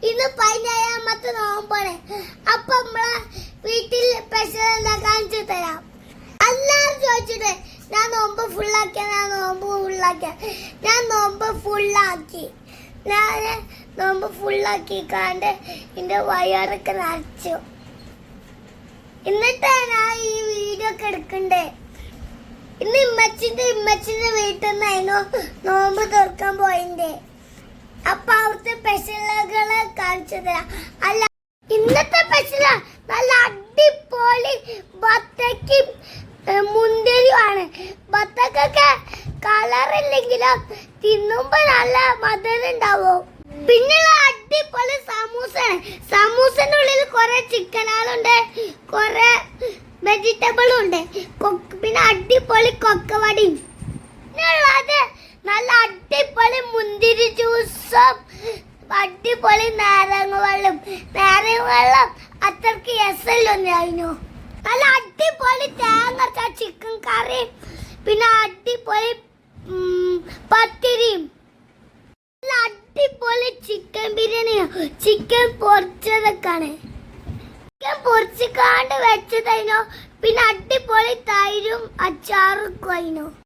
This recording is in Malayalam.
ഇന്ന് 17ാമത്തെ നോമ്പാണ്. അപ്പൊ നമ്മളെ വീട്ടിൽ സ്പെഷ്യൽ എന്താ കാണിച്ചു തരാം. എല്ലാരും ചോദിച്ചിട്ട് ഞാൻ നോമ്പ് ഫുള്ളാക്കി. ഞാൻ നോമ്പ് ഫുള്ളാക്കിക്കാണ്ട് എന്റെ വയറൊക്കെ നിറച്ചു. എന്നിട്ടാണ് ഞാൻ ഈ വീഡിയോ ഒക്കെ എടുക്കണ്ടേ. ഇന്ന് ഇമ്മച്ചിന്റെ വീട്ടിൽ നിന്നായിരുന്നു നോമ്പ് തുറക്കാൻ പോയിന്റെ. അപ്പൊ അവിടുത്തെ സ്പെഷ്യലുകളെ കാണിച്ചു തരാം. അല്ല, ഇന്നത്തെ സ്പെഷ്യല നല്ല അടിപൊളി ബത്തക്കും മുന്തിരിയുമാണ്. ബത്തക്കൊക്കെ കളറില്ലെങ്കിലും തിന്നുമ്പോ നല്ല മധുരം ഉണ്ടാവും. പിന്നെ അടിപൊളി സമൂസയാണ്. സമൂസന്റെ ഉള്ളിൽ കുറെ ചിക്കനുകളുണ്ട്, കുറെ വെജിറ്റബിളും ഉണ്ട്. പിന്നെ അടിപൊളി കൊക്കവടിയും. പിന്നെ നല്ല അടിപൊളി മുന്തിരി ജ്യൂസും അടിപൊളി നാരങ്ങ വെള്ളം അത്രക്ക് എസല്ലൊന്നായിരുന്നു. നല്ല അടിപൊളി തേങ്ങ ചിക്കൻ കറിയും പിന്നെ അടിപൊളി പത്തിരിയും നല്ല അടിപൊളി ചിക്കൻ ബിരിയാണിയോ ചിക്കൻ പൊരിച്ചതൊക്കെയാണ്. ചിക്കൻ പൊരിച്ചിക്കാണ്ട് വെച്ചതായിരുന്നു. പിന്നെ അടിപൊളി തൈരും അച്ചാറും കഴിഞ്ഞു.